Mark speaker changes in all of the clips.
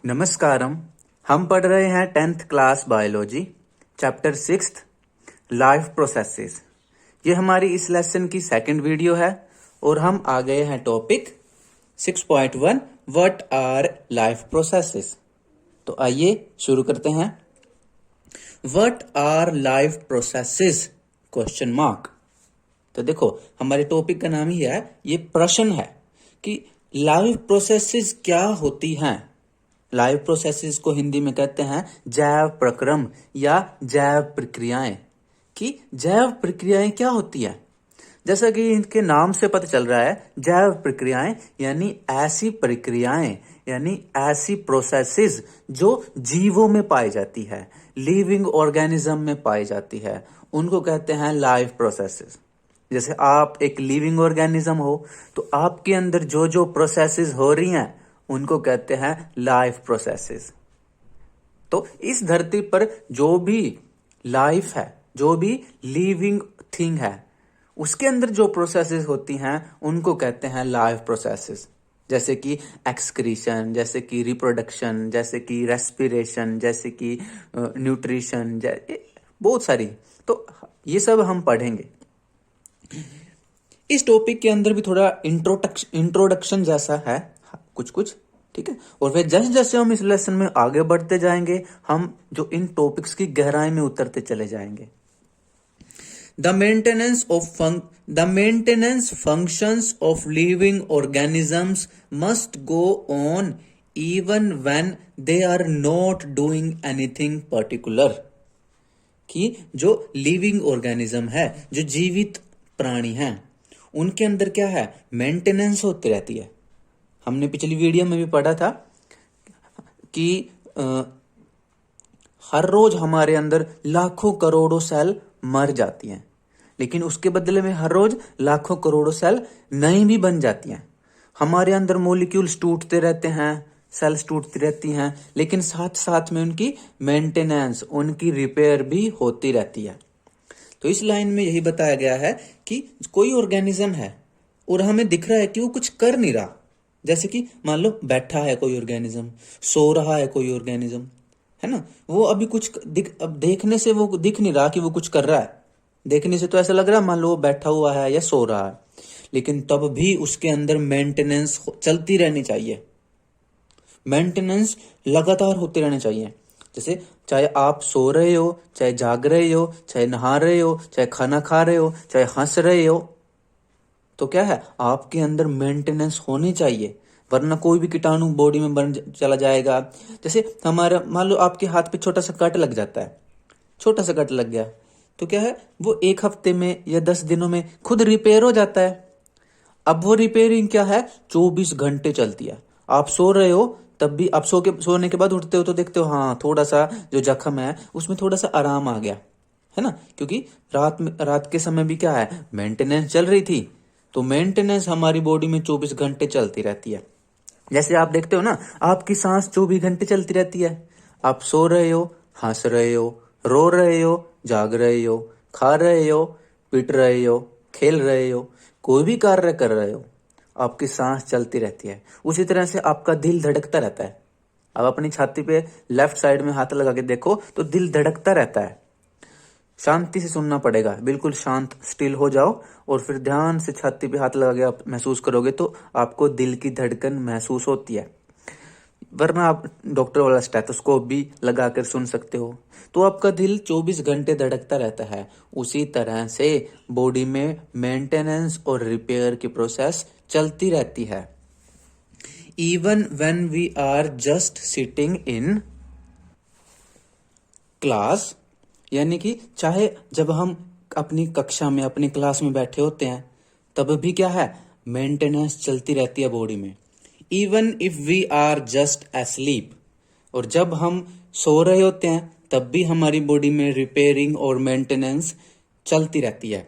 Speaker 1: नमस्कारम। हम पढ़ रहे हैं 10th class biology chapter 6 life processes. ये हमारी इस लेसन की सेकंड वीडियो है और हम आ गए हैं topic 6.1 what our life processes. तो आइए शुरू करते हैं। What our life processes question mark. तो देखो हमारे टॉपिक का नाम ही है, ये प्रश्न है कि लाइफ प्रोसेसेस क्या होती हैं। लाइव प्रोसेसेस को हिंदी में कहते हैं जैव प्रक्रम या जैव प्रक्रियाएं। कि जैव प्रक्रियाएं क्या होती है, जैसा कि इनके नाम से पता चल रहा है, जैव प्रक्रियाएं यानी ऐसी प्रक्रियाएं यानी ऐसी प्रोसेसेस जो जीवों में पाई जाती है, लिविंग ऑर्गेनिज्म में पाई जाती है, उनको कहते हैं लाइफ प्रोसेसेस। जैसे आप एक लिविंग ऑर्गेनिज्म हो तो आपके अंदर जो जो प्रोसेसेस हो रही हैं उनको कहते हैं लाइफ प्रोसेसेस। तो इस धरती पर जो भी लाइफ है, जो भी लिविंग थिंग है, उसके अंदर जो प्रोसेसेस होती हैं उनको कहते हैं लाइफ प्रोसेसेस। जैसे कि एक्सक्रीशन, जैसे कि रिप्रोडक्शन, जैसे कि रेस्पिरेशन, जैसे कि न्यूट्रिशन, बहुत सारी। तो ये सब हम पढ़ेंगे। इस टॉपिक के अंदर भी थोड़ा इंट्रोडक्शन जैसा है कुछ कुछ, ठीक है। और फिर जैसे जैसे हम इस लेसन में आगे बढ़ते जाएंगे, हम जो इन टॉपिक्स की गहराई में उतरते चले जाएंगे। The maintenance functions of living organisms must go on even when they are not doing anything particular. कि जो लिविंग ऑर्गेनिज्म है, जो जीवित प्राणी हैं, उनके अंदर क्या है, मेंटेनेंस होती रहती है। हमने पिछली वीडियो में भी पढ़ा था कि हर रोज हमारे अंदर लाखों करोड़ों सेल मर जाती हैं, लेकिन उसके बदले में हर रोज लाखों करोड़ों सेल नई भी बन जाती हैं। हमारे अंदर मॉलिक्यूल्स टूटते रहते हैं, सेल्स टूटती रहती हैं, लेकिन साथ साथ में उनकी मेंटेनेंस, उनकी रिपेयर भी होती रहती है। तो इस लाइन में यही बताया गया है कि कोई ऑर्गेनिज्म है और हमें दिख रहा है कि वो कुछ कर नहीं रहा। जैसे कि मान लो बैठा है कोई ऑर्गेनिज्म, सो रहा है कोई ऑर्गेनिज्म, है ना। वो अभी कुछ अब देखने से वो दिख नहीं रहा कि वो कुछ कर रहा है। देखने से तो ऐसा लग रहा है मान लो वो बैठा हुआ है या सो रहा है, लेकिन तब भी उसके अंदर मेंटेनेंस चलती रहनी चाहिए। मेंटेनेंस लगातार होते रहने चाहिए। जैसे चाहे आप सो रहे हो, चाहे जाग रहे हो, चाहे नहा रहे हो, चाहे खाना खा रहे हो, चाहे हंस रहे हो, तो क्या है, आपके अंदर मेंटेनेंस होनी चाहिए, वरना कोई भी कीटाणु बॉडी में बन चला जाएगा। जैसे हमारा मान लो आपके हाथ पे छोटा सा कट लग जाता है, छोटा सा कट लग गया, तो क्या है, वो 1 हफ्ते में या 10 दिनों में खुद रिपेयर हो जाता है। अब वो रिपेयरिंग क्या है, 24 घंटे चलती है। आप सो रहे हो तब भी, आप सोने के बाद उठते हो तो देखते हो हाँ थोड़ा सा जो जख्म है उसमें थोड़ा सा आराम आ गया, है ना, क्योंकि रात के समय भी क्या है, मेंटेनेंस चल रही थी। तो मेंटेनेंस हमारी बॉडी में 24 घंटे चलती रहती है। जैसे आप देखते हो ना, आपकी सांस 24 घंटे चलती रहती है। आप सो रहे हो, हंस रहे हो, रो रहे हो, जाग रहे हो, खा रहे हो, पीट रहे हो, खेल रहे हो, कोई भी कार्य कर रहे हो, आपकी सांस चलती रहती है। उसी तरह से आपका दिल धड़कता रहता है। आप अपनी छाती पे लेफ्ट साइड में हाथ लगा के देखो तो दिल धड़कता रहता है। शांति से सुनना पड़ेगा, बिल्कुल शांत स्टिल हो जाओ और फिर ध्यान से छाती पे हाथ लगा के आप महसूस करोगे तो आपको दिल की धड़कन महसूस होती है। वरना आप डॉक्टर वाला स्टेथोस्कोप भी लगा कर सुन सकते हो। तो आपका दिल 24 घंटे धड़कता रहता है। उसी तरह से बॉडी में मेंटेनेंस और रिपेयर की प्रोसेस चलती रहती है। Even when we are just sitting in class, यानी कि चाहे जब हम अपनी कक्षा में, अपनी क्लास में बैठे होते हैं, तब भी क्या है, मेंटेनेंस चलती रहती है बॉडी में। Even if we are just asleep, और जब हम सो रहे होते हैं तब भी हमारी बॉडी में रिपेयरिंग और मेंटेनेंस चलती रहती है।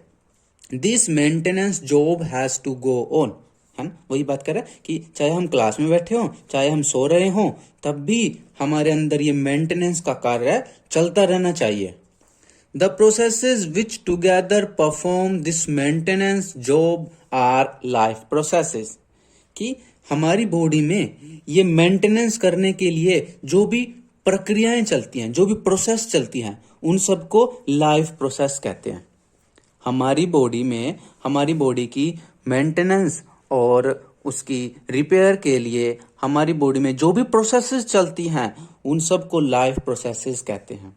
Speaker 1: This maintenance job has to go on, है ना, वही बात कर रहा है कि चाहे हम क्लास में बैठे हों, चाहे हम सो रहे हों, तब भी हमारे अंदर ये मेंटेनेंस का कार्य चलता रहना चाहिए। The processes which together perform this maintenance job our life processes. कि हमारी बॉडी में ये मेंटेनेंस करने के लिए जो भी प्रक्रियाएं चलती हैं, जो भी प्रोसेस चलती हैं, उन सबको लाइफ प्रोसेस कहते हैं। हमारी बॉडी में, हमारी बॉडी की मेंटेनेंस और उसकी रिपेयर के लिए हमारी बॉडी में जो भी प्रोसेसेस चलती हैं, उन सबको लाइफ प्रोसेसेस कहते हैं।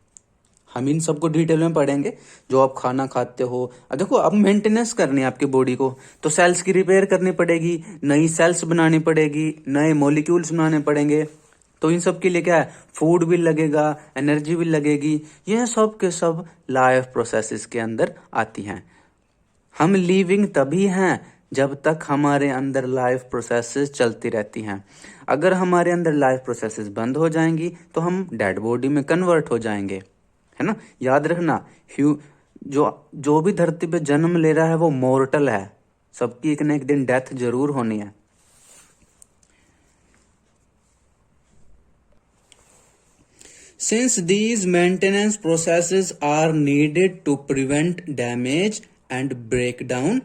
Speaker 1: हम इन सबको डिटेल में पढ़ेंगे। जो आप खाना खाते हो, अब देखो, अब मेंटेनेंस करनी है आपकी बॉडी को, तो सेल्स की रिपेयर करनी पड़ेगी, नई सेल्स बनानी पड़ेगी, नए मॉलिक्यूल्स बनाने पड़ेंगे। तो इन सब के लिए क्या है, फूड भी लगेगा, एनर्जी भी लगेगी। यह सब के सब लाइफ प्रोसेसेस के अंदर आती हैं। हम लिविंग तभी हैं जब तक हमारे अंदर लाइफ प्रोसेसेस चलती रहती हैं। अगर हमारे अंदर लाइफ प्रोसेसेस बंद हो जाएंगी तो हम डेड बॉडी में कन्वर्ट हो जाएंगे, है ना। याद रखना, जो भी धरती पे जन्म ले रहा है वो मॉर्टल है। सबकी एक न एक दिन डेथ जरूर होनी है। Since these maintenance processes are needed to prevent damage and breakdown,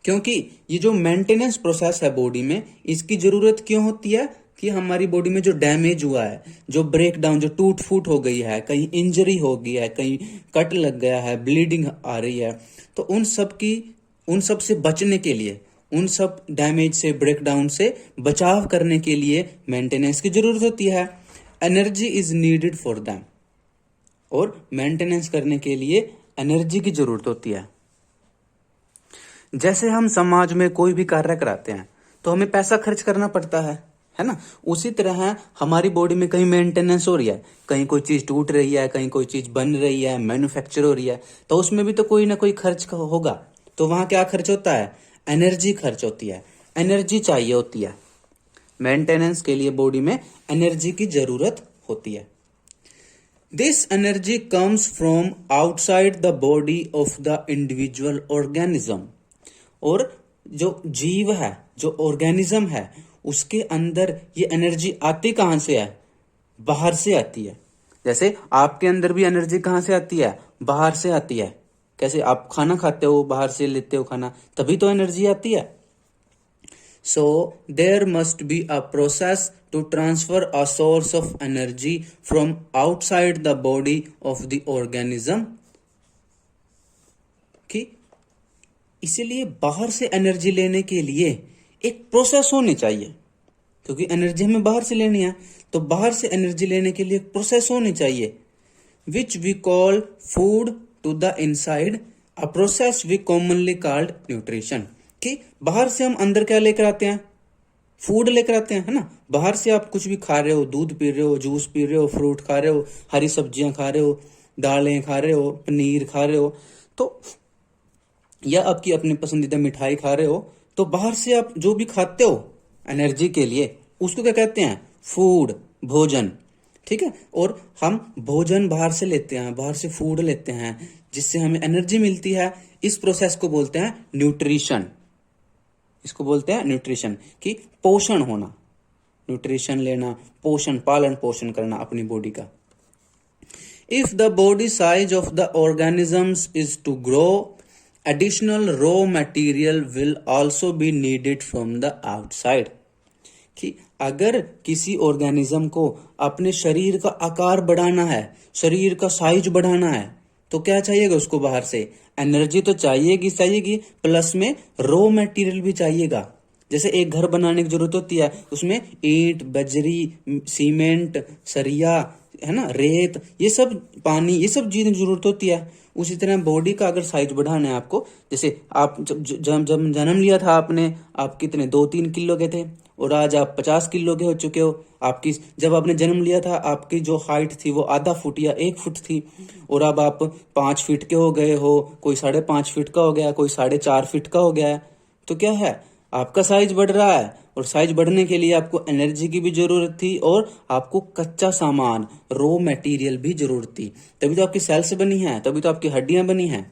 Speaker 1: क्योंकि ये जो मेंटेनेंस प्रोसेस है बॉडी में, इसकी जरूरत क्यों होती है कि हमारी बॉडी में जो डैमेज हुआ है, जो ब्रेकडाउन, जो टूट फूट हो गई है, कहीं इंजरी हो गई है, कहीं कट लग गया है, ब्लीडिंग आ रही है, तो उन सब से बचने के लिए, उन सब डैमेज से, ब्रेकडाउन से बचाव करने के लिए मेंटेनेंस की जरूरत होती है। Energy is needed for them, और मेंटेनेंस करने के लिए एनर्जी की जरूरत होती है। जैसे हम समाज में कोई भी कार्य कराते हैं तो हमें पैसा खर्च करना पड़ता है ना। उसी तरह हमारी बॉडी में कहीं मेंटेनेंस हो रही है, कहीं कोई चीज टूट रही है, कहीं कोई चीज बन रही है, मैन्युफैक्चर हो रही है, तो उसमें भी तो कोई ना कोई खर्च होगा। तो वहां क्या खर्च होता है, एनर्जी खर्च होती है, एनर्जी चाहिए होती है। मेंटेनेंस के लिए बॉडी में एनर्जी की जरूरत होती है। This energy comes from outside the body of the individual organism, और जो जीव है, जो ऑर्गेनिज्म है, उसके अंदर ये एनर्जी आती कहां से है, बाहर से आती है। जैसे आपके अंदर भी एनर्जी कहां से आती है, बाहर से आती है। कैसे, आप खाना खाते हो, बाहर से लेते हो खाना, तभी तो एनर्जी आती है। So there must be a process to transfer a source of energy from outside the body of the organism, कि इसीलिए बाहर से एनर्जी लेने के लिए एक प्रोसेस होनी चाहिए, क्योंकि एनर्जी हमें बाहर से लेनी है, तो बाहर से एनर्जी लेने के लिए एक प्रोसेस होनी चाहिए, which we call food to the inside, a process we commonly called nutrition. कि बाहर से हम अंदर क्या लेकर आते हैं, फूड लेकर आते हैं, है ना। बाहर से आप कुछ भी खा रहे हो, दूध पी रहे हो, जूस पी रहे हो, फ्रूट खा रहे हो, हरी सब्जियां खा रहे हो, दालें खा रहे हो, पनीर खा रहे हो, तो या आपकी अपनी पसंदीदा मिठाई खा रहे हो, तो बाहर से आप जो भी खाते हो एनर्जी के लिए, उसको क्या कहते हैं, फूड, भोजन। ठीक है, और हम भोजन बाहर से लेते हैं, बाहर से फूड लेते हैं, जिससे हमें एनर्जी मिलती है। इस प्रोसेस को बोलते हैं न्यूट्रिशन। इसको बोलते हैं न्यूट्रिशन, कि पोषण होना, न्यूट्रिशन लेना, पोषण, पालन पोषण करना अपनी बॉडी का। If the body size of the organisms is to grow, additional raw material will also be needed from the outside, कि अगर किसी ऑर्गेनिज्म को अपने शरीर का आकार बढ़ाना है, शरीर का साइज बढ़ाना है, तो क्या चाहिएगा उसको, बाहर से एनर्जी तो चाहिएगी, प्लस में रॉ मटेरियल भी चाहिएगा। जैसे एक घर बनाने की जरूरत होती है, उसमें ईंट, बजरी, सीमेंट, सरिया, है ना, रेत, ये सब, पानी, ये सब चीजें जरूरत होती है। उसी तरह बॉडी का अगर साइज बढ़ाना है आपको, जैसे आप जब जन्म लिया था आपने, आप कितने 2-3 किलो के थे, और आज आप 50 किलो के हो चुके हो। आपकी, जब आपने जन्म लिया था आपकी जो हाइट थी वो आधा फुट या 1 फुट थी, और अब आप 5 फीट के हो गए हो, कोई 5.5 फीट का हो गया, कोई 4.5 फीट का हो गया है। तो क्या है, आपका साइज बढ़ रहा है, और साइज बढ़ने के लिए आपको एनर्जी की भी जरूरत थी, और आपको कच्चा सामान, रॉ मटेरियल भी जरूरत थी। तभी तो आपकी सेल्स बनी है, तभी तो आपकी हड्डियां बनी हैं।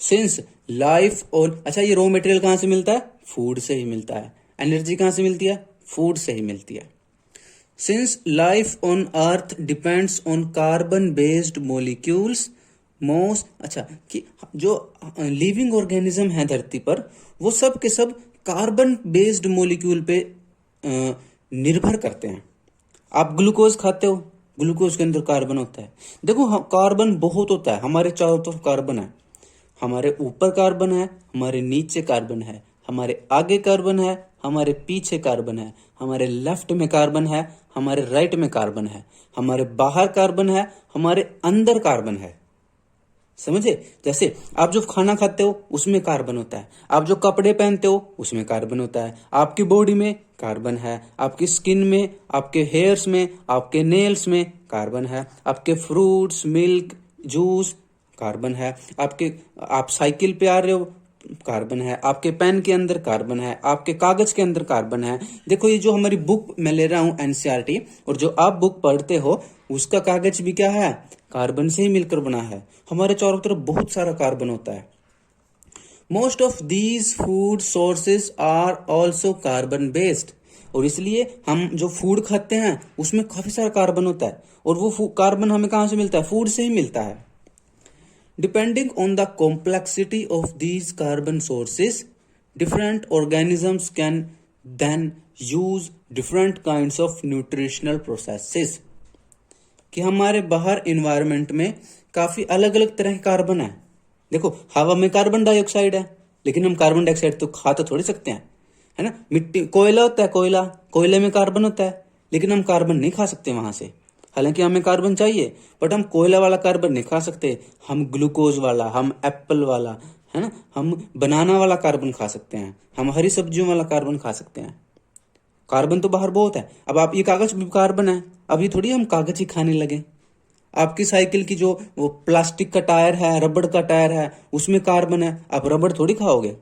Speaker 1: सिंस लाइफ, और अच्छा, ये रॉ मटेरियल कहां से मिलता है, फूड से ही मिलता है। एनर्जी कहां से मिलती है, फूड से ही मिलती है। Since life on earth depends on carbon based molecules most, अच्छा, कि जो लिविंग ऑर्गेनिज्म है धरती पर, वो सब के सब कार्बन बेस्ड मॉलिक्यूल पे निर्भर करते हैं। आप ग्लूकोज खाते हो, ग्लूकोज के अंदर कार्बन होता है। देखो कार्बन बहुत होता है, हमारे चारों तरफ कार्बन है, हमारे ऊपर कार्बन है, हमारे नीचे कार्बन है, हमारे आगे कार्बन है, हमारे पीछे कार्बन है, हमारे लेफ्ट में कार्बन है, हमारे राइट में कार्बन है, हमारे बाहर कार्बन है, हमारे अंदर कार्बन है। समझे? जैसे आप जो खाना खाते हो उसमें कार्बन होता है, आप जो कपड़े पहनते हो उसमें कार्बन होता है, आपकी बॉडी में कार्बन है, आपकी स्किन में, आपके हेयर्स में, आपके नेल्स में कार्बन है, आपके फ्रूट्स, मिल्क, जूस कार्बन है, आप साइकिल पे आ रहे हो कार्बन है, आपके पेन के अंदर कार्बन है, आपके कागज के अंदर कार्बन है। देखो ये जो हमारी बुक मैं ले रहा हूं एनसीईआरटी, और जो आप बुक पढ़ते हो उसका कागज भी क्या है? कार्बन से ही मिलकर बना है। हमारे चारों तरफ बहुत सारा कार्बन होता है। Most of these food sources are also carbon based, और इसलिए हम जो फूड खाते हैं उसमें काफी सारा कार्बन होता है, और वो कार्बन हमें कहां से मिलता है? फूड से ही मिलता है। Depending on the complexity of these carbon sources, different organisms can then use different kinds of nutritional processes. कि हमारे बाहर इन्वायरमेंट में काफी अलग अलग तरह के कार्बन है। देखो हवा में कार्बन डाइऑक्साइड है, लेकिन हम कार्बन डाइऑक्साइड तो खा तो थोड़ी सकते हैं, है ना। मिट्टी, कोयला होता है, कोयले में कार्बन होता है, लेकिन हम कार्बन नहीं खा सकते वहां से। हालांकि हमें कार्बन चाहिए, बट हम कोयला वाला कार्बन नहीं खा सकते। हम ग्लूकोज वाला, हम एप्पल वाला, है ना, हम बनाना वाला कार्बन खा सकते हैं, हम हरी सब्जियों वाला कार्बन खा सकते हैं। कार्बन तो बाहर बहुत है। अब आप ये कागज भी कार्बन है, अभी थोड़ी हम कागज ही खाने लगे। आपकी साइकिल की जो वो प्लास्टिक का टायर है, रबड़ का टायर है, उसमें कार्बन है, आप रबड़ थोड़ी खाओगे,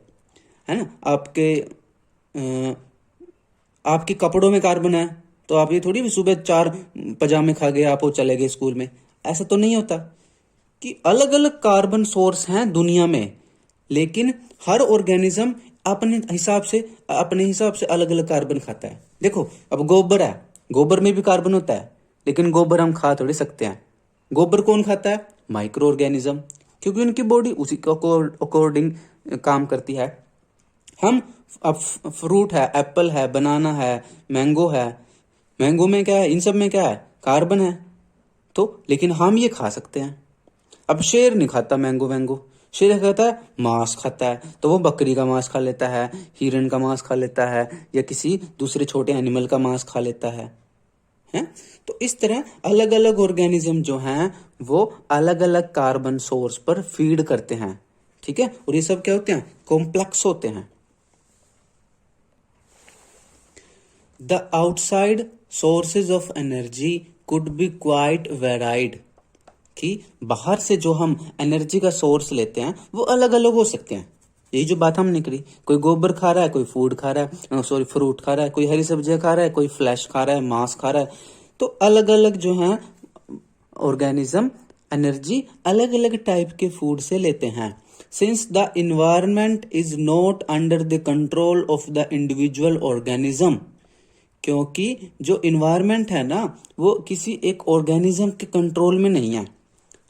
Speaker 1: है ना। आपके कपड़ों में कार्बन है, तो आप ये थोड़ी भी सुबह 4 पजामे खा गए आप वो चले गए स्कूल में, ऐसा तो नहीं होता। कि अलग अलग कार्बन सोर्स हैं दुनिया में, लेकिन हर ऑर्गेनिज्म अपने हिसाब से अलग अलग कार्बन खाता है। देखो अब गोबर है, गोबर में भी कार्बन होता है, लेकिन गोबर हम खा थोड़ी सकते हैं। गोबर कौन खाता है? माइक्रो ऑर्गेनिज्म, क्योंकि उनकी बॉडी उसी के अकॉर्डिंग काम करती है। हम अब फ्रूट है, एप्पल है, बनाना है, मैंगो है, मैंगो में क्या है? इन सब में क्या है? कार्बन है। तो लेकिन हम ये खा सकते हैं। अब शेर नहीं खाता मैंगो, शेर खाता है, मांस खाता है, तो वो बकरी का मांस खा लेता है, हिरन का मांस खा लेता है, या किसी दूसरे छोटे एनिमल का मांस खा लेता है। तो इस तरह अलग अलग ऑर्गेनिज्म जो हैं वो अलग अलग कार्बन सोर्स पर फीड करते हैं, ठीक है। और ये सब क्या होते हैं? कॉम्प्लेक्स होते हैं। The outside sources of energy could be quite varied, कि बाहर से जो हम एनर्जी का सोर्स लेते हैं वो अलग अलग हो सकते हैं। यही जो बात हमने करी, कोई गोबर खा रहा है, कोई फूड खा रहा है, फ्रूट खा रहा है, कोई हरी सब्जियां खा रहा है, कोई फ्लैश खा रहा है, मांस खा रहा है। तो अलग अलग जो है ऑर्गेनिज्म एनर्जी अलग अलग टाइप के फूड से लेते हैं। Since the environment is not under the control of the individual organism, क्योंकि जो इन्वायरमेंट है ना वो किसी एक ऑर्गेनिज्म के कंट्रोल में नहीं है।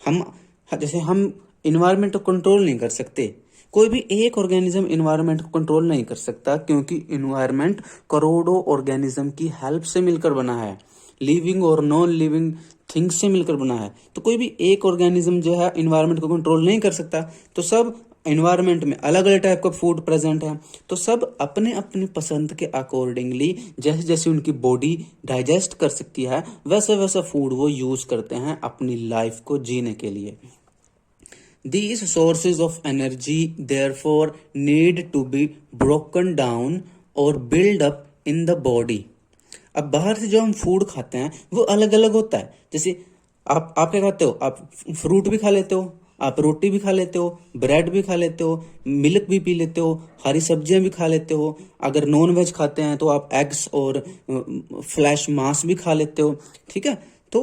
Speaker 1: हम इन्वायरमेंट को कंट्रोल नहीं कर सकते, कोई भी एक ऑर्गेनिज्म इन्वायरमेंट को कंट्रोल नहीं कर सकता, क्योंकि इन्वायरमेंट करोड़ों ऑर्गेनिज्म की हेल्प से मिलकर बना है, लिविंग और नॉन लिविंग थिंग्स से मिलकर बना है। तो कोई भी एक ऑर्गेनिज्म जो है इन्वायरमेंट को कंट्रोल नहीं कर सकता। तो सब इन्वायरमेंट में अलग अलग टाइप का फूड प्रेजेंट है, तो सब अपने अपने पसंद के अकॉर्डिंगली जैसे जैसे उनकी बॉडी डाइजेस्ट कर सकती है वैसा वैसा फूड वो यूज करते हैं अपनी लाइफ को जीने के लिए। These sources of energy therefore need to be broken down or build up in the body. अब बाहर से जो हम फूड खाते हैं वो अलग अलग होता है। जैसे आप क्या खाते हो? आप फ्रूट भी खा लेते हो, आप रोटी भी खा लेते हो, ब्रेड भी खा लेते हो, मिल्क भी पी लेते हो, हरी सब्जियां भी खा लेते हो। अगर नॉन वेज खाते हैं तो आप एग्स और फ्लैश मांस भी खा लेते हो, ठीक है। तो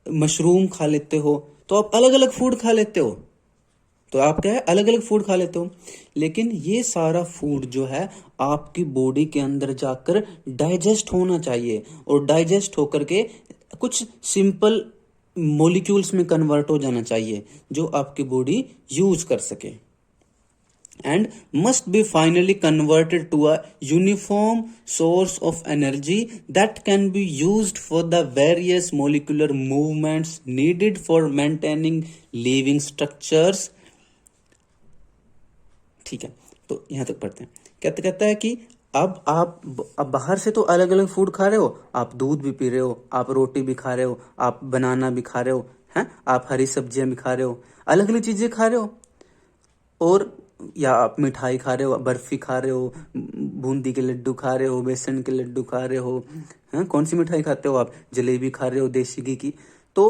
Speaker 1: मशरूम खा लेते हो, तो आप अलग अलग फूड खा लेते हो। तो आप क्या है? अलग अलग फूड खा लेते हो, लेकिन ये सारा फूड जो है आपकी बॉडी के अंदर जाकर डाइजेस्ट होना चाहिए, और डाइजेस्ट होकर के कुछ सिंपल मॉलिक्यूल्स में कन्वर्ट हो जाना चाहिए जो आपकी बॉडी यूज कर सके। and must be finally converted to a uniform source of energy that can be used for the various molecular movements needed for maintaining living structures। ठीक है, तो यहां तक पढ़ते हैं। कहता है कि अब बाहर से तो अलग अलग फूड खा रहे हो, आप दूध भी पी रहे हो, आप रोटी भी खा रहे हो, आप बनाना भी खा रहे हो, हैं, आप हरी सब्जियां भी खा रहे हो, अलग अलग चीजें खा रहे हो, और या आप मिठाई खा रहे हो, बर्फी खा रहे हो, बूंदी के लड्डू खा रहे हो, बेसन के लड्डू खा रहे हो, हैं, कौन सी मिठाई खाते हो आप, जलेबी खा रहे हो देसी घी की। तो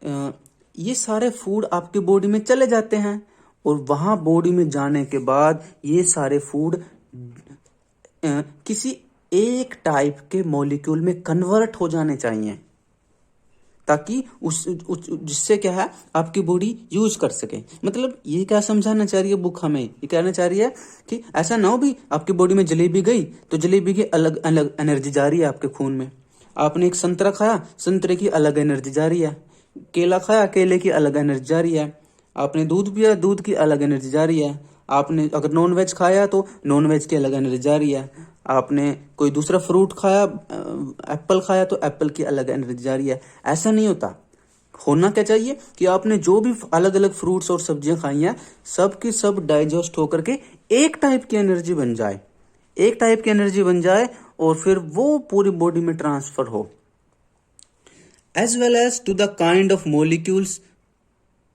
Speaker 1: ये सारे फूड आपके बॉडी में चले जाते हैं, और वहां बॉडी में जाने के बाद ये सारे फूड किसी एक टाइप के मॉलिक्यूल में कन्वर्ट हो जाने चाहिए, ताकि जिससे क्या है आपकी बॉडी यूज कर सके। मतलब ये क्या समझाना चाह रही है बुक हमें, ये कहना चाह रही है कि ऐसा ना हो भी आपकी बॉडी में जलेबी गई तो जलेबी की अलग अलग एनर्जी जा रही है आपके खून में। आपने एक संतरा खाया, संतरे की अलग एनर्जी जा रही है, केला खाया, केले की अलग एनर्जी जा रही है, आपने दूध पिया, दूध की अलग एनर्जी जा रही है, आपने अगर नॉन वेज खाया तो नॉन वेज की अलग एनर्जी जा रही है, आपने कोई दूसरा फ्रूट खाया, एप्पल खाया तो एप्पल की अलग एनर्जी जा रही है। ऐसा नहीं होता। होना क्या चाहिए कि आपने जो भी अलग अलग फ्रूट्स और सब्जियां खाई हैं, सब की सब डाइजेस्ट होकर के एक टाइप की एनर्जी बन जाए, एक टाइप की एनर्जी बन जाए, और फिर वो पूरी बॉडी में ट्रांसफर हो। As well as to the kind of molecules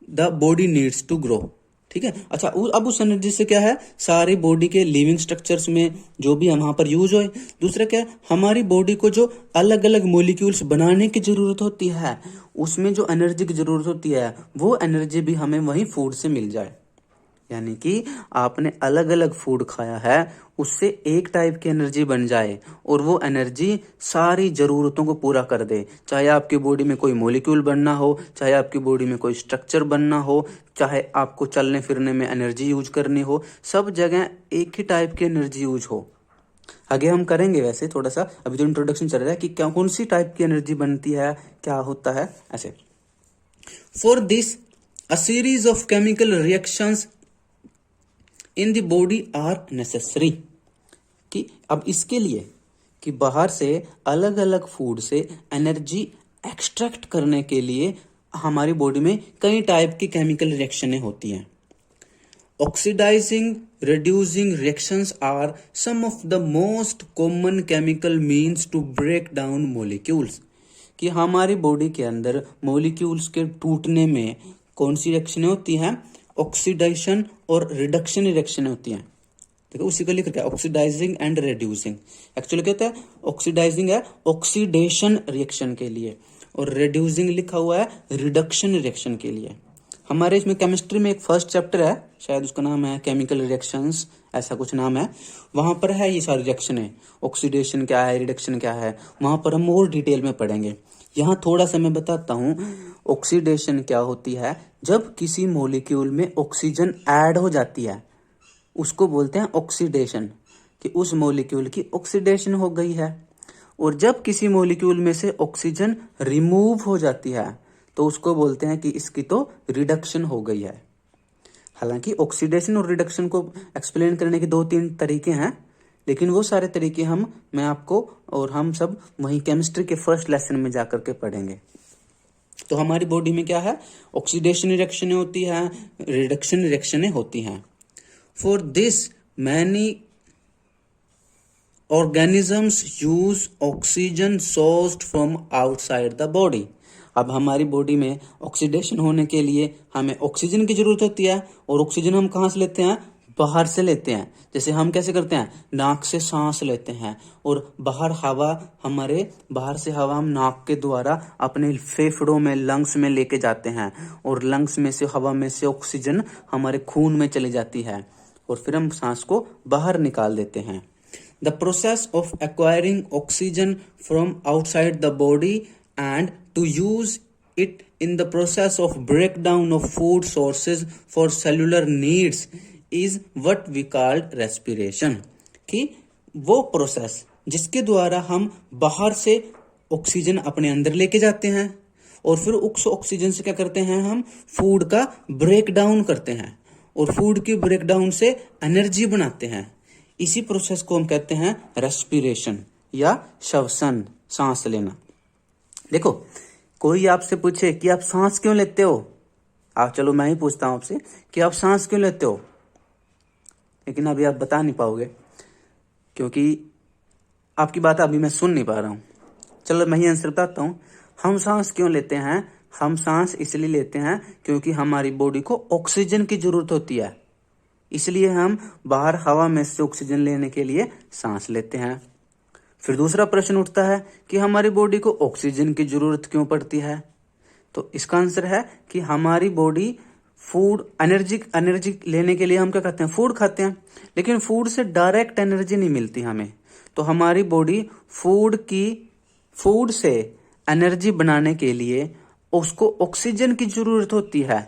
Speaker 1: the body needs to grow. ठीक है, अच्छा अब उस एनर्जी से क्या है, सारी बॉडी के लिविंग स्ट्रक्चर्स में जो भी वहां पर यूज हो। दूसरा क्या है, हमारी बॉडी को जो अलग अलग मॉलिक्यूल्स बनाने की जरूरत होती है, उसमें जो एनर्जी की जरूरत होती है, वो एनर्जी भी हमें वही फूड से मिल जाए। यानी कि आपने अलग अलग फूड खाया है, उससे एक टाइप की एनर्जी बन जाए, और वो एनर्जी सारी जरूरतों को पूरा कर दे। चाहे आपकी बॉडी में कोई मॉलिक्यूल बनना हो, चाहे आपकी बॉडी में कोई स्ट्रक्चर बनना हो, चाहे आपको चलने फिरने में एनर्जी यूज करनी हो, सब जगह एक ही टाइप की एनर्जी यूज हो। आगे हम करेंगे वैसे थोड़ा सा, अभी तो इंट्रोडक्शन चल रहा है कि क्या कौन सी टाइप की एनर्जी बनती है, क्या होता है ऐसे। For this a series of chemical reactions in the body are necessary. कि अब इसके लिए कि बाहर से अलग अलग फूड से एनर्जी एक्सट्रैक्ट करने के लिए हमारी बॉडी में कई टाइप की केमिकल रिएक्शनें होती हैं। Oxidising reducing reactions are some of the most common chemical means to break down molecules। कि हमारी बॉडी के अंदर मॉलिक्यूल्स के टूटने में कौन सी रिएक्शनें होती हैं, ऑक्सीडेशन और रिडक्शन रिएक्शनें होती हैं। देखो उसी को लिख रखा है, ऑक्सीडाइजिंग एंड रिड्यूसिंग। एक्चुअली कहता है ऑक्सीडाइजिंग है ऑक्सीडेशन रिएक्शन के लिए, और रिड्यूसिंग लिखा हुआ है रिडक्शन रिएक्शन के लिए। हमारे इसमें केमिस्ट्री में एक फर्स्ट चैप्टर है, शायद उसका नाम है केमिकल रिएक्शंस, ऐसा कुछ नाम है। वहां पर है ये सारी रिएक्शन है, ऑक्सीडेशन क्या है, रिडक्शन क्या है, वहां पर हम और डिटेल में पढ़ेंगे। यहाँ थोड़ा सा मैं बताता हूँ ऑक्सीडेशन क्या होती है। जब किसी मॉलिक्यूल में ऑक्सीजन ऐड हो जाती है उसको बोलते हैं ऑक्सीडेशन, कि उस मॉलिक्यूल की ऑक्सीडेशन हो गई है। और जब किसी मॉलिक्यूल में से ऑक्सीजन रिमूव हो जाती है तो उसको बोलते हैं कि इसकी तो रिडक्शन हो गई है। हालांकि ऑक्सीडेशन और रिडक्शन को एक्सप्लेन करने के 2-3 तरीके हैं, लेकिन वो सारे तरीके मैं आपको और हम सब वहीं केमिस्ट्री के फर्स्ट लेसन में जाकर के पढ़ेंगे। तो हमारी बॉडी में क्या है, ऑक्सीडेशन रिएक्शनें होती हैं, रिडक्शन रिएक्शनें होती हैं। For this many organisms use oxygen sourced from outside the body. अब हमारी बॉडी में ऑक्सीडेशन होने के लिए हमें ऑक्सीजन की जरूरत होती है, और ऑक्सीजन हम कहाँ से लेते हैं, बाहर से लेते हैं। जैसे हम कैसे करते हैं, नाक से सांस लेते हैं, और बाहर से हवा हम नाक के द्वारा अपने फेफड़ों में, लंग्स में लेके जाते हैं, और लंग्स में से हवा में से ऑक्सीजन हमारे खून में चली जाती है, और फिर हम सांस को बाहर निकाल देते हैं। The process of acquiring oxygen from outside the body and to use it in the process of breakdown of food sources for cellular needs is what we call respiration। कि वो प्रोसेस जिसके द्वारा हम बाहर से ऑक्सीजन अपने अंदर लेके जाते हैं, और फिर उस ऑक्सीजन से क्या करते हैं, हम फूड का ब्रेक डाउन करते हैं, और फूड के ब्रेकडाउन से एनर्जी बनाते हैं। इसी प्रोसेस को हम कहते हैं रेस्पिरेशन या श्वसन, सांस लेना। देखो, कोई आपसे पूछे कि आप सांस क्यों लेते हो, चलो मैं ही पूछता हूं आपसे कि आप सांस क्यों लेते हो, लेकिन अभी आप बता नहीं पाओगे क्योंकि आपकी बात अभी मैं सुन नहीं पा रहा हूं। चलो मैं ही आंसर बताता हूं। हम सांस क्यों लेते हैं? हम सांस इसलिए लेते हैं क्योंकि हमारी बॉडी को ऑक्सीजन की जरूरत होती है, इसलिए हम बाहर हवा में से ऑक्सीजन लेने के लिए सांस लेते हैं। फिर दूसरा प्रश्न उठता है कि हमारी बॉडी को ऑक्सीजन की जरूरत क्यों पड़ती है? तो इसका आंसर है कि हमारी बॉडी फूड एनर्जी लेने के लिए हम क्या करते हैं? फूड खाते हैं, लेकिन फूड से डायरेक्ट एनर्जी नहीं मिलती हमें। तो हमारी बॉडी फूड से एनर्जी बनाने के लिए उसको ऑक्सीजन की जरूरत होती है,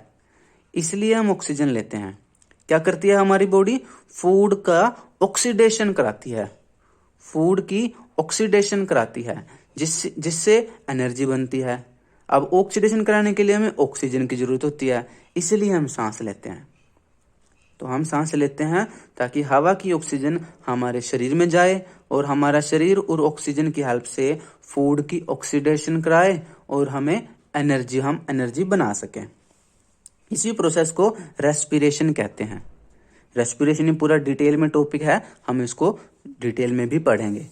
Speaker 1: इसलिए हम ऑक्सीजन लेते हैं। क्या करती है हमारी बॉडी? फूड का ऑक्सीडेशन कराती है, फूड की ऑक्सीडेशन कराती है, जिससे एनर्जी बनती है। अब ऑक्सीडेशन कराने के लिए हमें ऑक्सीजन की जरूरत होती है, इसलिए हम सांस लेते हैं। तो हम सांस लेते हैं ताकि हवा की ऑक्सीजन हमारे शरीर में जाए और हमारा शरीर और ऑक्सीजन की हेल्प से फूड की ऑक्सीडेशन कराए और हम एनर्जी बना सकें। इसी प्रोसेस को रेस्पिरेशन कहते हैं। रेस्पिरेशन में पूरा डिटेल में टॉपिक है, हम इसको डिटेल में भी पढ़ेंगे।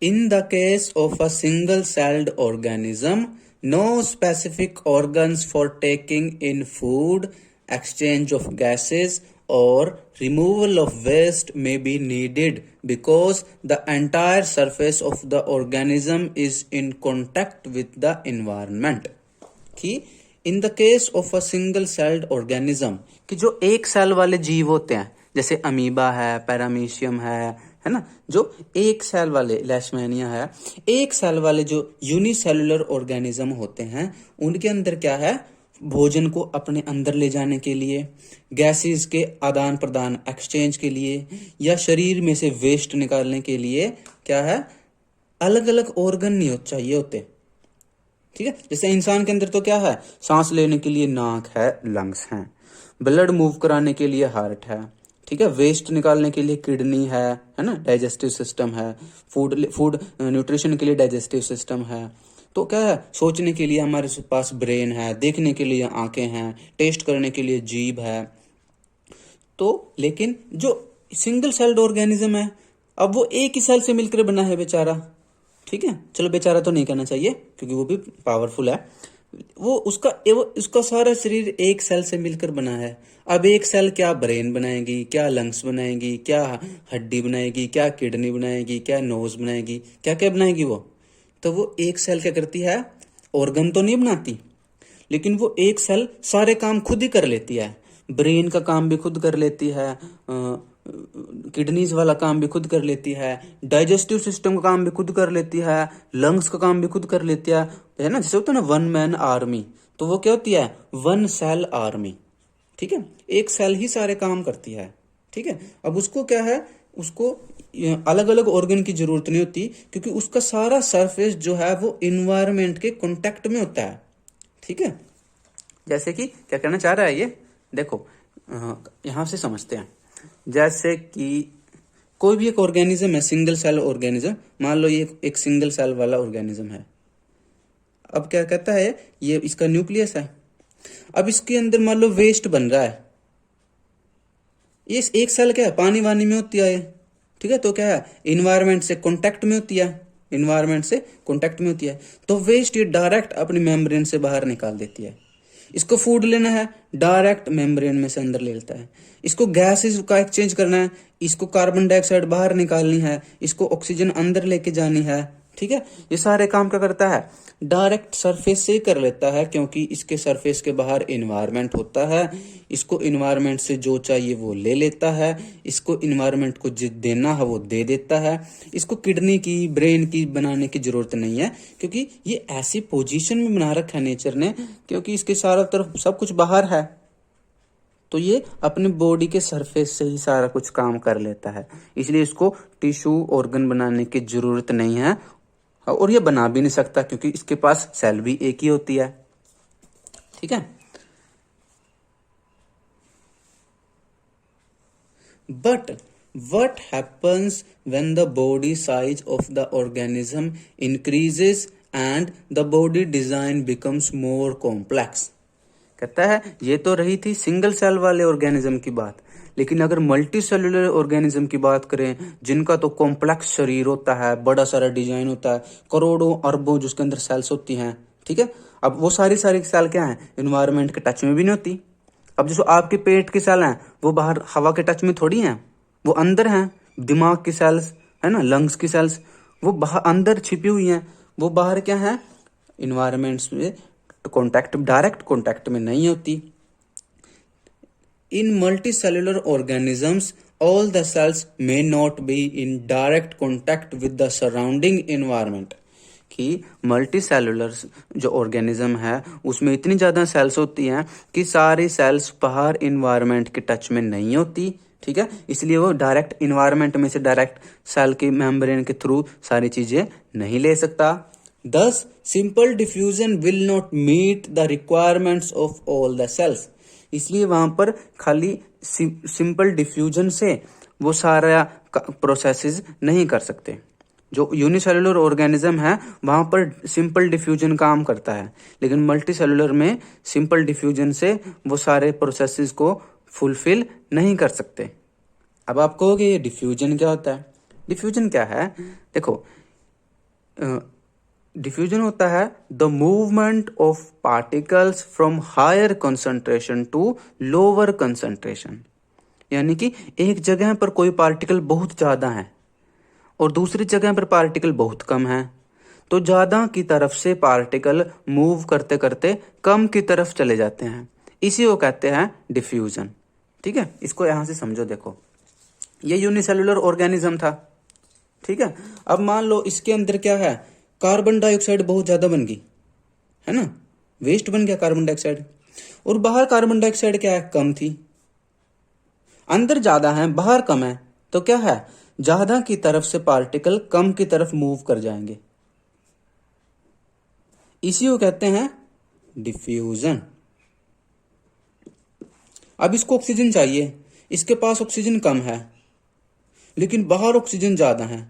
Speaker 1: In the case of a single-celled organism, no specific organs for taking in food, exchange of gases, or removal of waste may be needed because the entire surface of the organism is in contact with the environment. कि in the case of a single-celled organism, कि जो एक cell वाले जीव होते हैं, जैसे amoeba है, पैरामीशियम है ना, जो एक सेल वाले, लेशमैनिया है, एक सेल वाले जो यूनिसेलुलर ऑर्गेनिज्म होते हैं, उनके अंदर क्या है? भोजन को अपने अंदर ले जाने के लिए, गैसेस के आदान प्रदान एक्सचेंज के लिए, या शरीर में से वेस्ट निकालने के लिए क्या है? अलग अलग ऑर्गन नहीं चाहिए होते। ठीक है, जैसे इंसान के अंदर तो क्या है? सांस लेने के लिए नाक है, लंग्स हैं, ब्लड मूव कराने के लिए हार्ट है, ठीक है, वेस्ट निकालने के लिए किडनी है ना, डाइजेस्टिव सिस्टम है, फूड न्यूट्रिशन के लिए डाइजेस्टिव सिस्टम है। तो क्या है? सोचने के लिए हमारे पास ब्रेन है, देखने के लिए आंखें हैं, टेस्ट करने के लिए जीभ है। तो लेकिन जो सिंगल सेल्ड ऑर्गेनिज्म है, अब वो एक ही सेल से मिलकर बना है बेचारा। ठीक है, चलो बेचारा तो नहीं कहना चाहिए क्योंकि वो भी पावरफुल है। वो उसका सारा शरीर एक सेल से मिलकर बना है। अब एक सेल क्या ब्रेन बनाएगी, क्या लंग्स बनाएगी, क्या हड्डी बनाएगी, क्या किडनी बनाएगी, क्या नोज बनाएगी, क्या क्या बनाएगी वो? तो वो एक सेल क्या करती है? ऑर्गन तो नहीं बनाती, लेकिन वो एक सेल सारे काम खुद ही कर लेती है। ब्रेन का काम भी खुद कर लेती है, किडनीज वाला काम भी खुद कर लेती है, डाइजेस्टिव सिस्टम का काम भी खुद कर लेती है, लंग्स का काम भी खुद कर लेती है ना। जैसे होता है ना वन मैन आर्मी, तो वो क्या होती है? One cell army. ठीक है, एक सेल ही सारे काम करती है। ठीक है, अब उसको क्या है? उसको अलग अलग ऑर्गन की जरूरत नहीं होती क्योंकि उसका सारा सरफेस जो है वो इन्वायरमेंट के कांटेक्ट में होता है। ठीक है, जैसे कि क्या कहना चाह रहा है ये देखो, यहां से समझते हैं। जैसे कि कोई भी एक ऑर्गेनिज्म है, सिंगल सेल ऑर्गेनिज्म, मान लो ये एक सिंगल सेल वाला ऑर्गेनिज्म है। अब क्या कहता है? ये इसका न्यूक्लियस है। अब इसके अंदर मान लो वेस्ट बन रहा है। ये एक सेल क्या है? पानी वानी में होती है। ठीक है, तो क्या है? इन्वायरमेंट से कांटेक्ट में होती है, इन्वायरमेंट से कांटेक्ट में होती है, तो वेस्ट ये डायरेक्ट अपनी मेम्ब्रेन से बाहर निकाल देती है। इसको फूड लेना है, डायरेक्ट मेम्ब्रेन में से अंदर ले लेता है। इसको गैसेस का एक्सचेंज करना है, इसको कार्बन डाइऑक्साइड बाहर निकालनी है, इसको ऑक्सीजन अंदर लेके जानी है। ठीक है, ये सारे काम क्या करता है? डायरेक्ट सरफेस से ही कर लेता है क्योंकि इसके सरफेस के बाहर इन्वायरमेंट होता है। इसको इन्वायरमेंट से जो चाहिए वो ले लेता है, इसको इन्वायरमेंट को जो देना है वो दे देता है। इसको किडनी की, ब्रेन की बनाने की जरूरत नहीं है क्योंकि ये ऐसी पोजीशन में बना रखा है नेचर ने, क्योंकि इसके चारों तरफ सब कुछ बाहर है, तो ये अपने बॉडी के सरफेस से ही सारा कुछ काम कर लेता है। इसलिए इसको टिश्यू ऑर्गन बनाने की जरूरत नहीं है और ये बना भी नहीं सकता क्योंकि इसके पास सेल भी एक ही होती है। ठीक है, But what happens when the body size of the organism increases and the body design becomes more complex? कहता है ये तो रही थी सिंगल सेल वाले ऑर्गेनिज्म की बात, लेकिन अगर मल्टी सेलुलर ऑर्गेनिज्म की बात करें जिनका तो कॉम्प्लेक्स शरीर होता है, बड़ा सारा डिजाइन होता है, करोड़ों अरबों जिसके अंदर सेल्स होती हैं, ठीक है। अब वो सारी सेल क्या है, इन्वायरमेंट के टच में भी नहीं होती। अब जैसे आपके पेट की सेल हैं वो बाहर हवा के टच में थोड़ी हैं, वो अंदर हैं। दिमाग की सेल्स है ना, लंग्स की सेल्स, वो बाहर अंदर छिपी हुई हैं, वो बाहर क्या है, इन्वायरमेंट्स में कॉन्टैक्ट, डायरेक्ट कॉन्टैक्ट में नहीं होती। In multicellular organisms all the cells may not be in direct contact with the surrounding environment. कि मल्टी सेलुलर जो ऑर्गेनिज्म है उसमें इतनी ज़्यादा सेल्स होती हैं कि सारी सेल्स बाहर इन्वायरमेंट के टच में नहीं होती, ठीक है। इसलिए वो डायरेक्ट इन्वायरमेंट में से डायरेक्ट सेल के मेम्ब्रेन के थ्रू सारी चीज़ें नहीं ले सकता। This simple diffusion will not meet the requirements of all the cells. इसलिए वहां पर खाली सिंपल डिफ्यूजन से वो सारा प्रोसेसेस नहीं कर सकते। जो यूनिसेलुलर ऑर्गेनिज्म है वहां पर सिंपल डिफ्यूजन काम करता है, लेकिन मल्टी सेलुलर में सिंपल डिफ्यूजन से वो सारे प्रोसेसेस को फुलफिल नहीं कर सकते। अब आप कहोगे ये डिफ्यूजन क्या होता है? डिफ्यूजन क्या है, देखो, डिफ्यूजन होता है the movement of particles from higher concentration to lower concentration. यानी कि एक जगह पर कोई पार्टिकल बहुत ज्यादा है और दूसरी जगह पर पार्टिकल बहुत कम है, तो ज्यादा की तरफ से पार्टिकल मूव करते करते कम की तरफ चले जाते हैं, इसी को कहते हैं डिफ्यूजन। ठीक है, इसको यहां से समझो। देखो ये यूनिसेलुलर ऑर्गेनिज्म था, ठीक है। अब मान लो इसके अंदर क्या है, कार्बन डाइऑक्साइड बहुत ज्यादा बन गई, है ना, वेस्ट बन गया कार्बन डाइऑक्साइड, और बाहर कार्बन डाइऑक्साइड क्या है, कम थी। अंदर ज्यादा है बाहर कम है, तो क्या है, ज्यादा की तरफ से पार्टिकल कम की तरफ मूव कर जाएंगे, इसी को कहते हैं डिफ्यूजन। अब इसको ऑक्सीजन चाहिए, इसके पास ऑक्सीजन कम है लेकिन बाहर ऑक्सीजन ज्यादा है,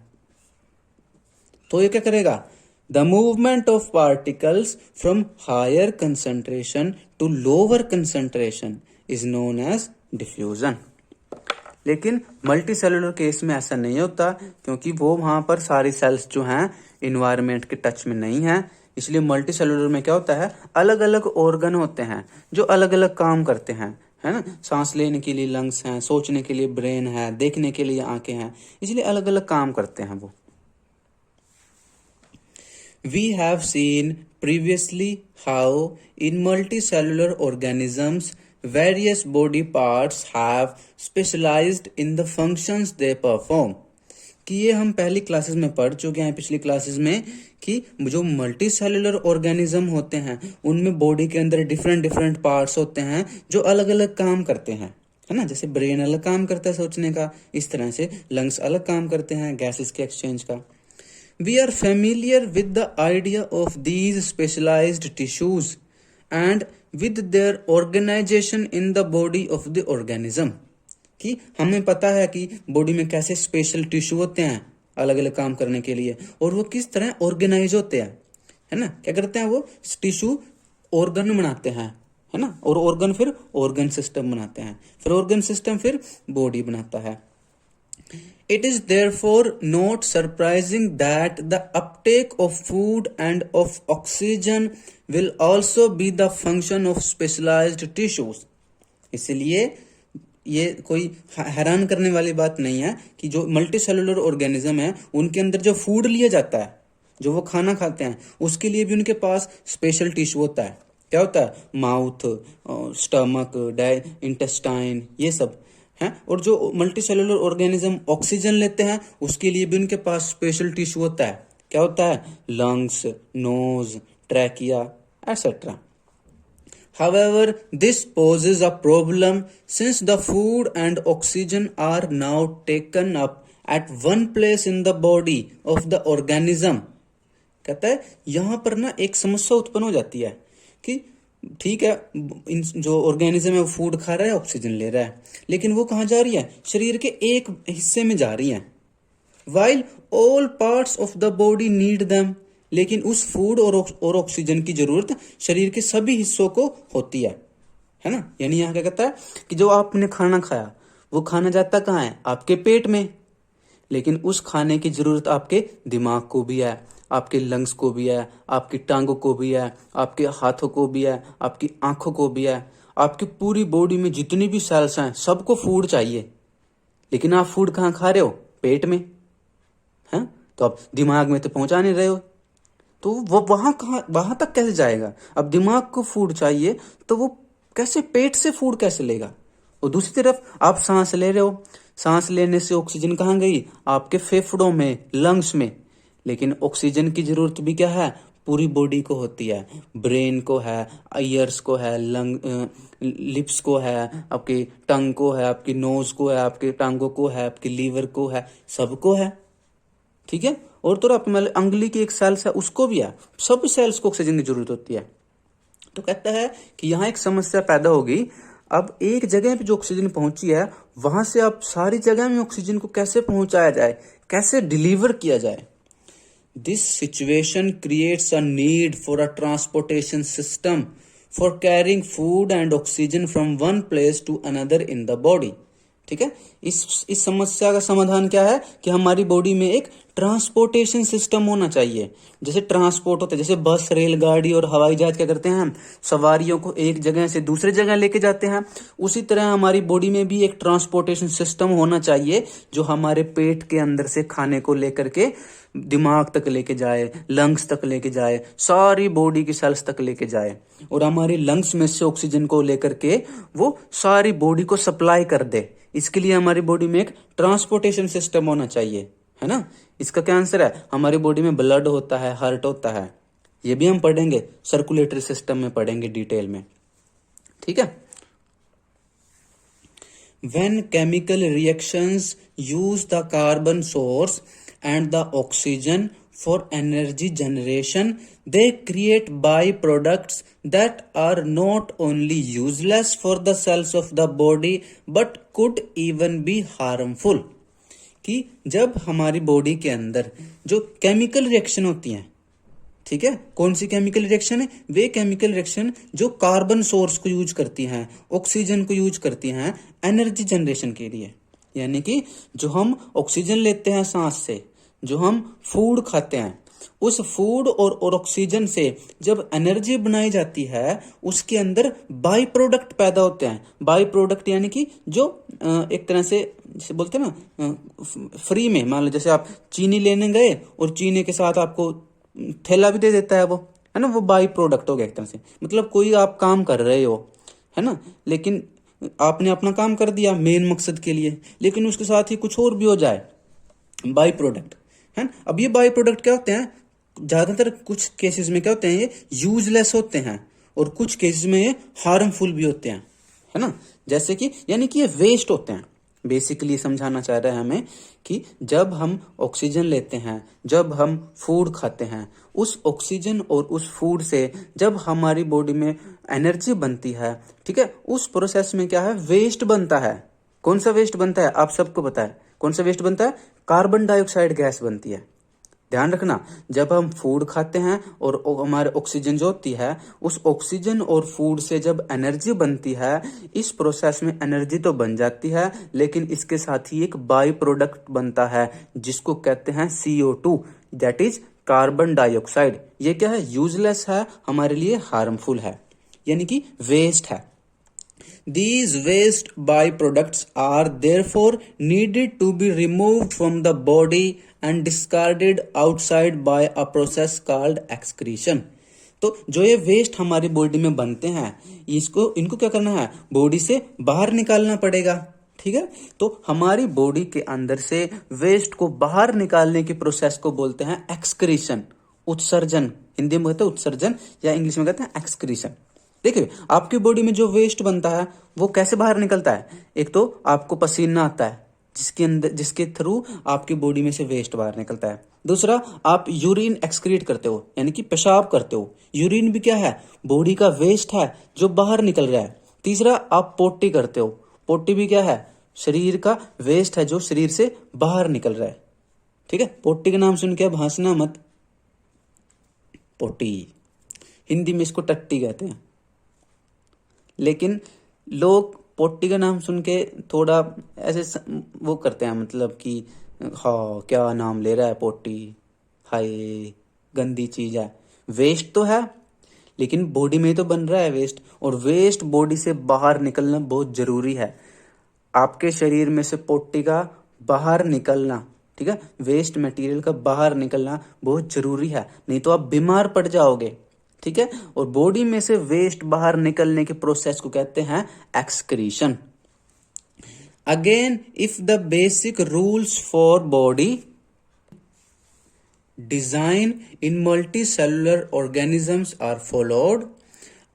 Speaker 1: तो ये क्या करेगा, the movement of particles from higher concentration to lower concentration is known as diffusion. लेकिन मल्टी सेलुलर केस में ऐसा नहीं होता, क्योंकि वो वहां पर सारी सेल्स जो हैं इन्वायरमेंट के टच में नहीं है। इसलिए मल्टी सेलुलर में क्या होता है, अलग अलग ऑर्गन होते हैं जो अलग अलग काम करते हैं, है ना। सांस लेने के लिए लंग्स हैं, सोचने के लिए ब्रेन है, देखने के लिए आंखें हैं, इसलिए अलग अलग काम करते हैं वो। We have seen previously how in multicellular organisms various body parts have specialized in the functions they perform। कि ये हम पहली क्लासेस में पढ़ चुके हैं, पिछली क्लासेस में, कि जो मल्टी सेलुलर ऑर्गेनिज्म होते हैं उनमें बॉडी के अंदर डिफरेंट डिफरेंट पार्ट्स होते हैं जो अलग अलग काम करते हैं, है ना। जैसे ब्रेन अलग काम करता है सोचने का, इस तरह से लंग्स अलग काम करते हैं गैसेस के एक्सचेंज का। We are familiar with the idea of these specialized tissues and with their organization in the body of the organism। कि हमें पता है कि बॉडी में कैसे स्पेशल टिश्यू होते हैं अलग अलग काम करने के लिए, और वो किस तरह ऑर्गेनाइज होते हैं, है ना। क्या करते हैं, वो टिश्यू ऑर्गन बनाते हैं, है ना, और ऑर्गन फिर ऑर्गन सिस्टम बनाते हैं, फिर ऑर्गन सिस्टम फिर बॉडी बनाता है। It is therefore not surprising that the uptake of food and of oxygen will also be the function of specialized tissues। इसलिए ये कोई हैरान करने वाली बात नहीं है कि जो मल्टी सेलुलर ऑर्गेनिज्म है उनके अंदर जो फूड लिया जाता है, जो वो खाना खाते हैं, उसके लिए भी उनके पास स्पेशल टिश्यू होता है। क्या होता है, माउथ, स्टमक, इंटेस्टाइन, ये सब हैं। और जो मल्टी सेलुलर ऑर्गेनिज्म ऑक्सीजन लेते हैं उसके लिए भी उनके पास स्पेशल टिश्यू होता है। क्या होता है, lungs, nose, trachea et cetera. However, this poses a problem since the food and oxygen are now taken up at one place in the body of the organism। कहता है यहां पर ना एक समस्या उत्पन्न हो जाती है कि ठीक है, जो ऑर्गेनिज्म है वो फूड खा रहा है, ऑक्सीजन ले रहा है, लेकिन वो कहाँ जा रही है? शरीर के एक हिस्से में जा रही है। While all parts of the body need them, लेकिन उस फूड और ऑक्सीजन की जरूरत शरीर के सभी हिस्सों को होती है ना। यानी यहाँ क्या कहता है कि जो आपने खाना खाया वो खाना जाता कहाँ है? आपके पेट में, लेकिन उस खाने की जरूरत आपके दिमाग को भी है, आपके लंग्स को भी है, आपकी टांगों को भी है, आपके हाथों को भी है, आपकी आंखों को भी है, आपकी पूरी बॉडी में जितनी भी सेल्स हैं सबको फूड चाहिए। लेकिन आप फूड कहाँ खा रहे हो? पेट में है, तो आप दिमाग में तो पहुंचा नहीं रहे हो, तो वो वहां तक कैसे जाएगा? अब दिमाग को फूड चाहिए तो वो कैसे, पेट से फूड कैसे लेगा? और दूसरी तरफ आप सांस ले रहे हो, सांस लेने से ऑक्सीजन कहाँ गई? आपके फेफड़ों में, लंग्स में। लेकिन ऑक्सीजन की जरूरत भी क्या है? पूरी बॉडी को होती है, ब्रेन को है, ईयर्स को है, लिप्स को है, आपकी टंग को है, आपकी नोज को है, आपके टांगों को है, आपके लीवर को है, सबको है। ठीक है, और तो आप अंगुली की एक सेल्स है उसको भी है, सब सेल्स को ऑक्सीजन की जरूरत होती है। तो कहता है कि यहाँ एक समस्या पैदा होगी। अब एक जगह पे जो ऑक्सीजन पहुंची है वहां से अब सारी जगह में ऑक्सीजन को कैसे पहुंचाया जाए, कैसे डिलीवर किया जाए? This situation creates a need for a transportation system for carrying food and oxygen from one place to another in the body. ठीक है, इस समस्या का समाधान क्या है कि हमारी बॉडी में एक ट्रांसपोर्टेशन सिस्टम होना चाहिए। जैसे ट्रांसपोर्ट होता है, जैसे बस, रेलगाड़ी और हवाई जहाज क्या करते हैं, हम सवारियों को एक जगह से दूसरी जगह लेके जाते हैं, उसी तरह हमारी बॉडी में भी एक ट्रांसपोर्टेशन सिस्टम होना चाहिए जो हमारे पेट के अंदर से खाने को लेकर के दिमाग तक लेके जाए, लंग्स तक लेके जाए, सारी बॉडी की सेल्स तक लेके जाए, और हमारे लंग्स में से ऑक्सीजन को लेकर के वो सारी बॉडी को सप्लाई कर दे। इसके लिए हमारी बॉडी में एक ट्रांसपोर्टेशन सिस्टम होना चाहिए, है ना। इसका क्या आंसर है? हमारी बॉडी में ब्लड होता है, हार्ट होता है, ये भी हम पढ़ेंगे, सर्कुलेटरी सिस्टम में पढ़ेंगे डिटेल में। ठीक है, when chemical reactions use the carbon source and the oxygen for energy generation, they create byproducts that are not only useless for the cells of the body but could even be harmful। कि जब हमारी body के अंदर जो chemical reaction होती हैं, ठीक है, कौन सी केमिकल रिएक्शन है? वे केमिकल रिएक्शन जो कार्बन सोर्स को यूज करती हैं, ऑक्सीजन को यूज करती हैं एनर्जी जनरेशन के लिए। यानी कि जो हम ऑक्सीजन लेते हैं सांस से, जो हम फूड खाते हैं, उस फूड और ऑक्सीजन से जब एनर्जी बनाई जाती है उसके अंदर बाई प्रोडक्ट पैदा होते हैं। बाई प्रोडक्ट यानी कि जो एक तरह से जैसे बोलते हैं ना, फ्री में, मान लो जैसे आप चीनी लेने गए और चीनी के साथ आपको थैला भी दे देता है वो, है ना, वो बाई प्रोडक्ट हो गया एक तरह से। मतलब कोई आप काम कर रहे हो, है ना, लेकिन आपने अपना काम कर दिया मेन मकसद के लिए, लेकिन उसके साथ ही कुछ और भी हो जाए, बाई प्रोडक्ट है। अब ये बाई प्रोडक्ट क्या होते हैं? ज्यादातर कुछ केसेस में क्या होते हैं, ये यूजलेस होते हैं, और कुछ केसेस में ये हार्मफुल भी होते हैं, है ना। जैसे कि यानी कि ये वेस्ट होते हैं। बेसिकली समझाना चाह रहा है हमें कि जब हम ऑक्सीजन लेते हैं, जब हम फूड खाते हैं, उस ऑक्सीजन और उस फूड से जब हमारी बॉडी में एनर्जी बनती है, ठीक है, उस प्रोसेस में क्या है, वेस्ट बनता है। कौन सा वेस्ट बनता है? आप सबको पता है कौन सा वेस्ट बनता है? कार्बन डाइऑक्साइड गैस बनती है। ध्यान रखना, जब हम फूड खाते हैं और हमारे ऑक्सीजन जो होती है, उस ऑक्सीजन और फूड से जब एनर्जी बनती है, इस प्रोसेस में एनर्जी तो बन जाती है, लेकिन इसके साथ ही एक बाई प्रोडक्ट बनता है जिसको कहते हैं CO2, that is carbon dioxide. ये क्या है? यूजलेस है, हमारे लिए हार्मफुल है, यानी कि वेस्ट है। These waste byproducts are therefore needed to be removed from the body and discarded outside by a process called excretion। तो जो ये वेस्ट हमारी बॉडी में बनते हैं, इनको क्या करना है? बॉडी से बाहर निकालना पड़ेगा। ठीक है, तो हमारी बॉडी के अंदर से वेस्ट को बाहर निकालने की प्रोसेस को बोलते हैं एक्सक्रीशन, उत्सर्जन। हिंदी में कहते हैं उत्सर्जन, या इंग्लिश में कहते हैं एक्सक्रीशन। देखिए, आपकी बॉडी में जो वेस्ट बनता है वो कैसे बाहर निकलता है? एक तो आपको पसीना आता जिसके थ्रू आपकी बॉडी में से वेस्ट बाहर निकलता है। दूसरा, आप यूरिन एक्सक्रीट करते हो, यानी कि पेशाब करते हो। यूरिन भी क्या है? बॉडी का वेस्ट है जो बाहर निकल रहा है। तीसरा, आप पोटी करते हो। पोटी भी क्या है? शरीर का वेस्ट है जो शरीर से बाहर निकल रहा है। ठीक है, पोटी का नाम सुन के अब हंसना मत। पोटी, हिंदी में इसको टट्टी कहते हैं, लेकिन लोग पोटी का नाम सुन के थोड़ा ऐसे वो करते हैं, मतलब कि हाँ क्या नाम ले रहा है पोटी, हाय गंदी चीज है। वेस्ट तो है, लेकिन बॉडी में तो बन रहा है वेस्ट, और वेस्ट बॉडी से बाहर निकलना बहुत जरूरी है। आपके शरीर में से पोटी का बाहर निकलना, ठीक है, वेस्ट मटेरियल का बाहर निकलना बहुत जरूरी है, नहीं तो आप बीमार पड़ जाओगे। ठीक है, और बॉडी में से वेस्ट बाहर निकलने के प्रोसेस को कहते हैं excretion. Again, if the basic rules for body design in multicellular organisms are followed,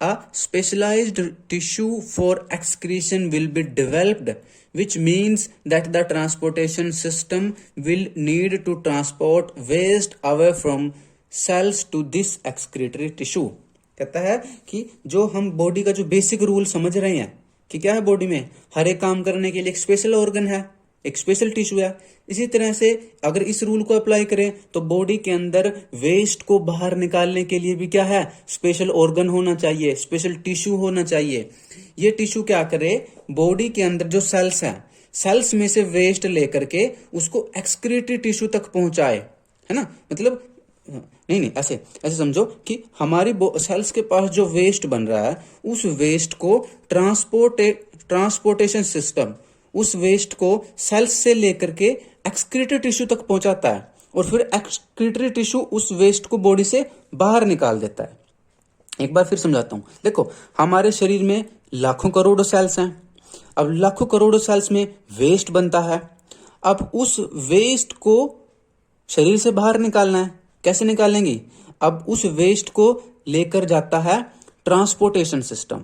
Speaker 1: a specialized tissue for excretion will be developed, which means that the transportation system will need to transport waste away from cells to this excretory tissue। कहता है कि जो हम body का जो basic rule समझ रहे हैं कि क्या है, बॉडी में हर एक काम करने के लिए एक स्पेशल ऑर्गन है, एक स्पेशल टिश्यू है। इसी तरह से अगर इस रूल को अप्लाई करें तो बॉडी के अंदर वेस्ट को बाहर निकालने के लिए भी क्या है, स्पेशल ऑर्गन होना चाहिए, स्पेशल टिश्यू होना चाहिए। ये टिश्यू क्या करे, बॉडी के अंदर जो सेल्स हैं, सेल्स में से वेस्ट लेकर के उसको एक्सक्रीटरी टिश्यू तक पहुंचाए, है ना। मतलब नहीं, ऐसे समझो कि हमारी सेल्स के पास जो वेस्ट बन रहा है, उस वेस्ट को ट्रांसपोर्टेशन सिस्टम उस वेस्ट को सेल्स से लेकर के एक्सक्रीटरी टिश्यू तक पहुंचाता है, और फिर एक्सक्रीटरी टिश्यू उस वेस्ट को बॉडी से बाहर निकाल देता है। एक बार फिर समझाता हूं। देखो, हमारे शरीर में लाखों करोड़ों सेल्स हैं। अब लाखों करोड़ों सेल्स में वेस्ट बनता है। अब उस वेस्ट को शरीर से बाहर निकालना है। कैसे निकालेंगे? अब उस वेस्ट को लेकर जाता है ट्रांसपोर्टेशन सिस्टम,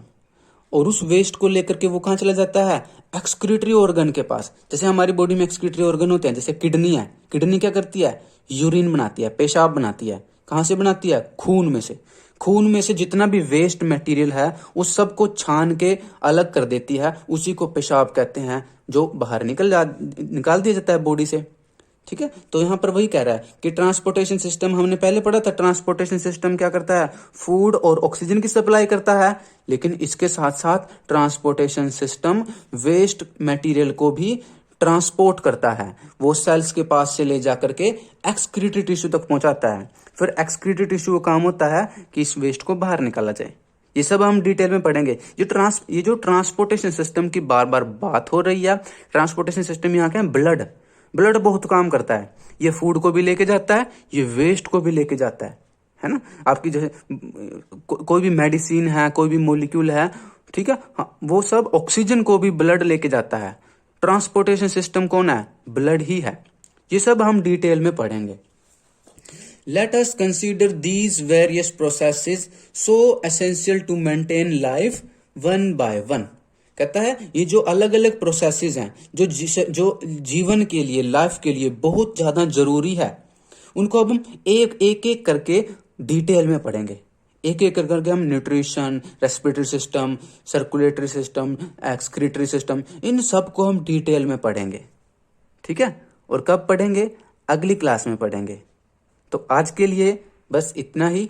Speaker 1: और उस वेस्ट को लेकर के वो कहां चला जाता है, एक्सक्रीटरी ऑर्गन के पास। जैसे हमारी बॉडी में एक्सक्रीटरी ऑर्गन होते हैं, जैसे किडनी है। किडनी क्या करती है? यूरिन बनाती है, पेशाब बनाती है। कहां से बनाती है? खून में से। खून में से जितना भी वेस्ट मटेरियल है उस सब को छान के अलग कर देती है, उसी को पेशाब कहते हैं, जो बाहर निकाल दिया जाता है बॉडी से। ठीक है, तो यहां पर वही कह रहा है कि ट्रांसपोर्टेशन सिस्टम, हमने पहले पढ़ा था, ट्रांसपोर्टेशन सिस्टम क्या करता है, फूड और ऑक्सीजन की सप्लाई करता है, लेकिन इसके साथ साथ ट्रांसपोर्टेशन सिस्टम वेस्ट मटेरियल को भी ट्रांसपोर्ट करता है। वो सेल्स के पास से ले जाकर के एक्सक्रीटरी टिश्यू तक पहुंचाता है। फिर एक्सक्रीटरी टिश्यू का काम होता है कि इस वेस्ट को बाहर निकाला जाए। ये सब हम डिटेल में पढ़ेंगे। ये जो ट्रांसपोर्टेशन सिस्टम की बार बार बात हो रही है, ट्रांसपोर्टेशन सिस्टम यहाँ क्या है, ब्लड बहुत काम करता है। ये फूड को भी लेके जाता है, ये वेस्ट को भी लेके जाता है ना। आपकी जो कोई भी मेडिसिन है, कोई भी मोलिक्यूल है, ठीक है, हाँ, वो सब ऑक्सीजन को भी ब्लड लेके जाता है। ट्रांसपोर्टेशन सिस्टम कौन है? ब्लड ही है। ये सब हम डिटेल में पढ़ेंगे। Let us consider these various processes so essential to maintain life one by one। कहता है ये जो अलग अलग प्रोसेसेस हैं, जो जीवन के लिए, लाइफ के लिए बहुत ज्यादा जरूरी है, उनको अब हम एक करके डिटेल में पढ़ेंगे। एक करके हम nutrition, respiratory system, circulatory system, excretory system, इन सब को हम डिटेल में पढ़ेंगे। ठीक है, और कब पढ़ेंगे? अगली क्लास में पढ़ेंगे। तो आज के लिए बस इतना ही।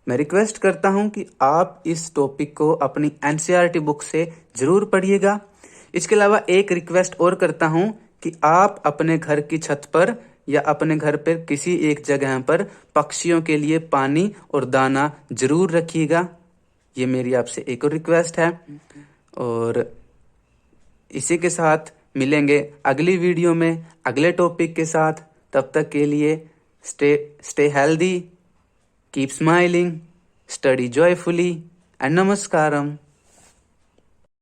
Speaker 1: मैं रिक्वेस्ट करता हूं कि आप इस टॉपिक को अपनी एनसीईआरटी बुक से जरूर पढ़िएगा। इसके अलावा एक रिक्वेस्ट और करता हूं कि आप अपने घर की छत पर या अपने घर पर किसी एक जगह पर पक्षियों के लिए पानी और दाना जरूर रखिएगा। ये मेरी आपसे एक और रिक्वेस्ट है, और इसी के साथ मिलेंगे अगली वीडियो में अगले टॉपिक के साथ। तब तक के लिए stay healthy, keep smiling, study joyfully, and namaskaram।